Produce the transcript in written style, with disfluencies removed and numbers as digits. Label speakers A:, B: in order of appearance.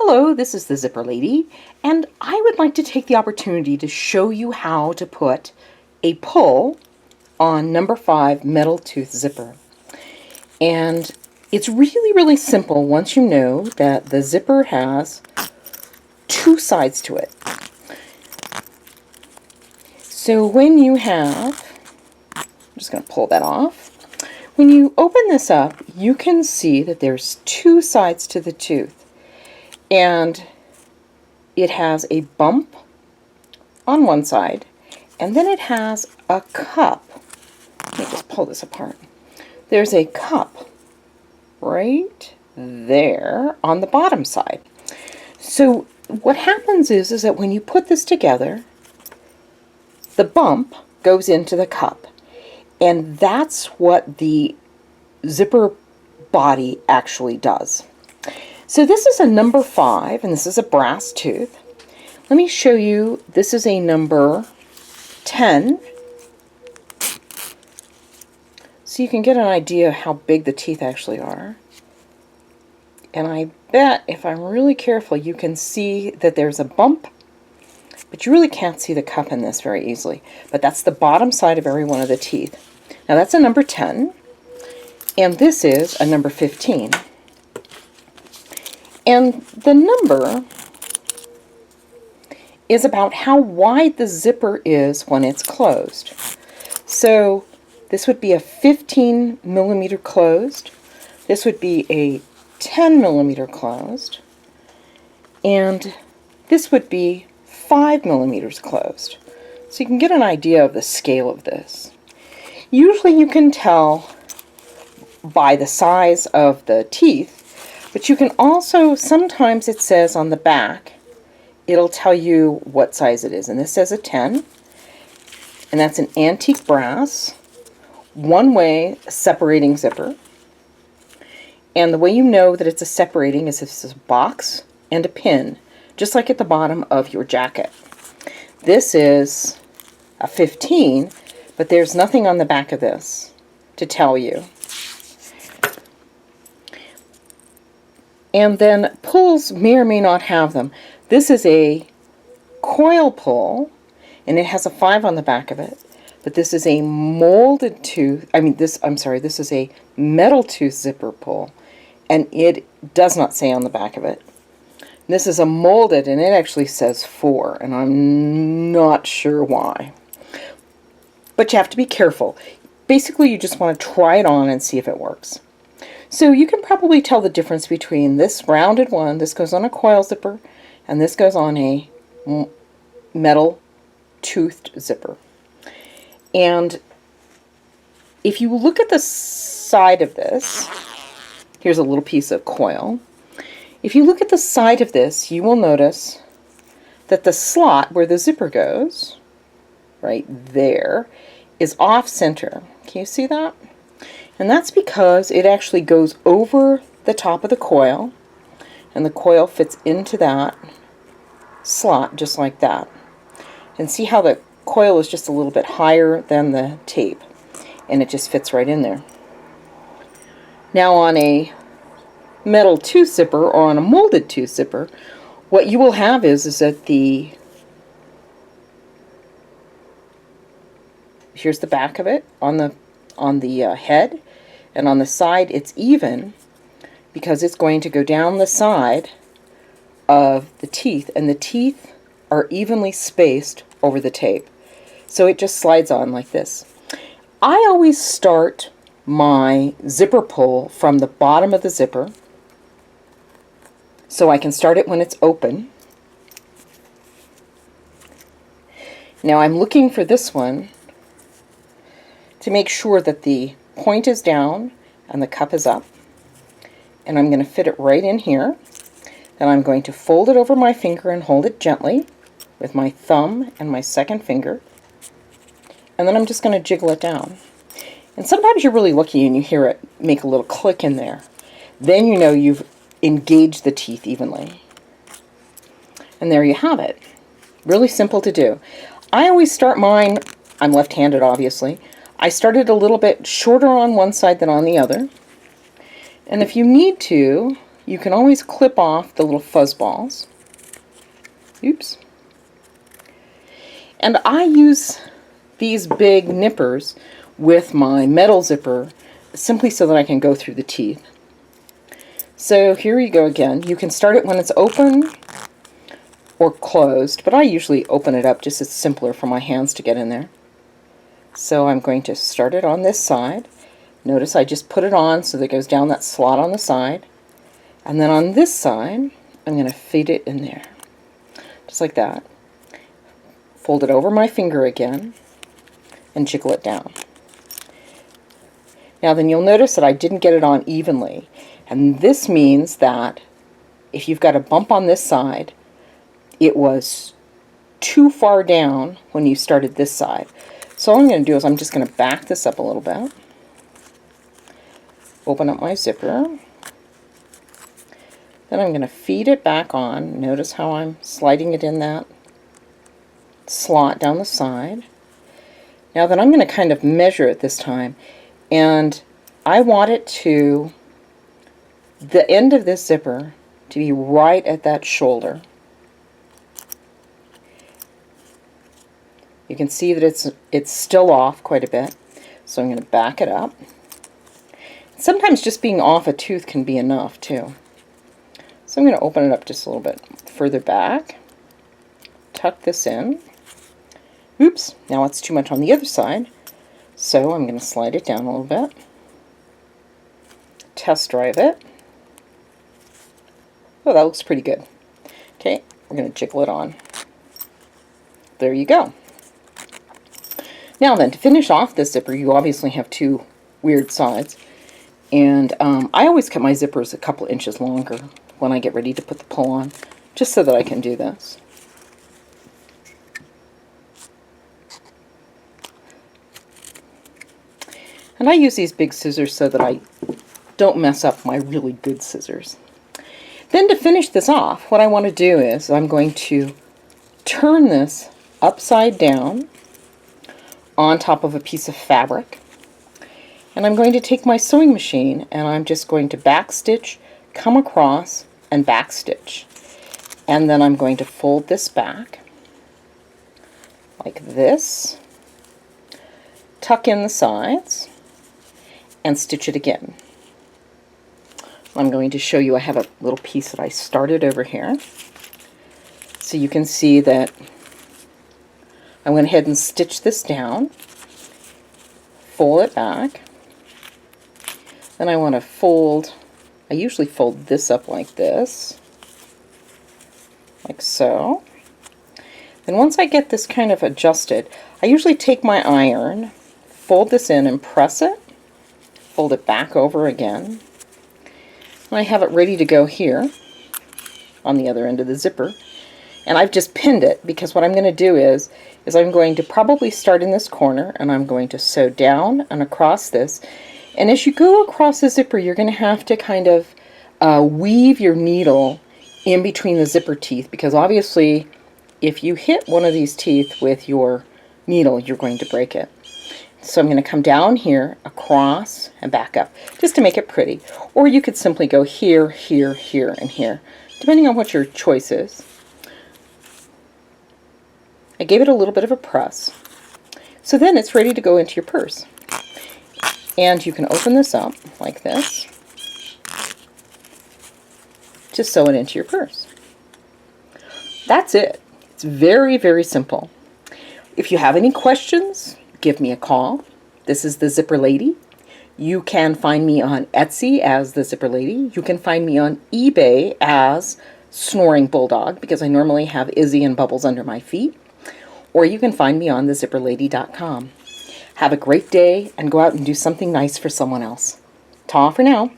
A: Hello, this is the Zipper Lady, and I would like to take the opportunity to show you how to put a pull on number 5 metal tooth zipper. And it's really simple once you know that the zipper has two sides to it. So when you have, I'm just going to pull that off. When you open this up, you can see that there's two sides to the tooth. And it has a bump on one side, and then it has a cup. Let me just pull this apart. There's a cup right there on the bottom side. So what happens is that when you put this together, the bump goes into the cup, and that's what the zipper body actually does. So this is a number 5, and this is a brass tooth. Let me show you, this is a number 10. So you can get an idea how big the teeth actually are. And I bet if I'm really careful, you can see that there's a bump, but you really can't see the cup in this very easily. But that's the bottom side of every one of the teeth. Now that's a number 10, and this is a number 15. And the number is about how wide the zipper is when it's closed. So this would be a 15 millimeter closed. This would be a 10 millimeter closed. And this would be 5 millimeters closed. So you can get an idea of the scale of this. Usually you can tell by the size of the teeth, but you can also, sometimes it says on the back, it'll tell you what size it is. And this says a 10, and that's an antique brass, one-way separating zipper. And the way you know that it's a separating is if it's a box and a pin, just like at the bottom of your jacket. This is a 15, but there's nothing on the back of this to tell you. And then pulls may or may not have them. This is a coil pull, and it has a 5 on the back of it. But this is a molded tooth, this is a metal tooth zipper pull, and it does not say on the back of it. This is a molded, and it actually says 4, and I'm not sure why. But you have to be careful. Basically, you just want to try it on and see if it works. So you can probably tell the difference between this rounded one, this goes on a coil zipper, and this goes on a metal toothed zipper. And if you look at the side of this, here's a little piece of coil. If you look at the side of this, you will notice that the slot where the zipper goes, right there, is off center. Can you see that? And that's because it actually goes over the top of the coil, and the coil fits into that slot just like that. And see how the coil is just a little bit higher than the tape, and it just fits right in there. Now on a metal tooth zipper or on a molded tooth zipper, what you will have is that here's the back of it on the head, and on the side it's even because it's going to go down the side of the teeth, and the teeth are evenly spaced over the tape. So it just slides on like this. I always start my zipper pull from the bottom of the zipper, so I can start it when it's open. Now I'm looking for this one to make sure that the point is down and the cup is up, and I'm going to fit it right in here. Then I'm going to fold it over my finger and hold it gently with my thumb and my second finger, and then I'm just going to jiggle it down. And sometimes you're really lucky and you hear it make a little click in there. Then you know you've engaged the teeth evenly. And there you have it. Really simple to do. I always start mine, I'm left-handed obviously, I started a little bit shorter on one side than on the other. And if you need to, you can always clip off the little fuzz balls. Oops. And I use these big nippers with my metal zipper simply so that I can go through the teeth. So here you go again. You can start it when it's open or closed, but I usually open it up just as simpler for my hands to get in there. So I'm going to start it on this side. Notice I just put it on so that it goes down that slot on the side. And then on this side, I'm going to feed it in there. Just like that. Fold it over my finger again and jiggle it down. Now then you'll notice that I didn't get it on evenly. And this means that if you've got a bump on this side, it was too far down when you started this side. So all I'm going to do is I'm just going to back this up a little bit. Open up my zipper. Then I'm going to feed it back on. Notice how I'm sliding it in that slot down the side. Now then I'm going to kind of measure it this time. And I want it to, the end of this zipper, to be right at that shoulder. You can see that it's still off quite a bit. So I'm going to back it up. Sometimes just being off a tooth can be enough too. So I'm going to open it up just a little bit further back. Tuck this in. Oops, now it's too much on the other side. So I'm going to slide it down a little bit. Test drive it. Oh, that looks pretty good. Okay, we're going to jiggle it on. There you go. Now then, to finish off this zipper, you obviously have two weird sides. And I always cut my zippers a couple inches longer when I get ready to put the pull on, just so that I can do this. And I use these big scissors so that I don't mess up my really good scissors. Then to finish this off, what I want to do is I'm going to turn this upside down on top of a piece of fabric. And I'm going to take my sewing machine and I'm just going to backstitch, come across, and backstitch. And then I'm going to fold this back like this, tuck in the sides, and stitch it again. I'm going to show you, I have a little piece that I started over here. So you can see that I went ahead and stitched this down, fold it back. Then I want to fold, I usually fold this up like this, like so. Then once I get this kind of adjusted, I usually take my iron, fold this in and press it, fold it back over again, and I have it ready to go here on the other end of the zipper. And I've just pinned it because what I'm going to do is I'm going to probably start in this corner and I'm going to sew down and across this. And as you go across the zipper, you're going to have to kind of weave your needle in between the zipper teeth, because obviously if you hit one of these teeth with your needle, you're going to break it. So I'm going to come down here, across, and back up, just to make it pretty. Or you could simply go here, here, here, and here, depending on what your choice is. I gave it a little bit of a press. So then it's ready to go into your purse. And you can open this up like this. Just sew it into your purse. That's it. It's very, very simple. If you have any questions, give me a call. This is the Zipper Lady. You can find me on Etsy as the Zipper Lady. You can find me on eBay as Snoring Bulldog, because I normally have Izzy and Bubbles under my feet. Or you can find me on thezipperlady.com. Have a great day and go out and do something nice for someone else. Ta for now.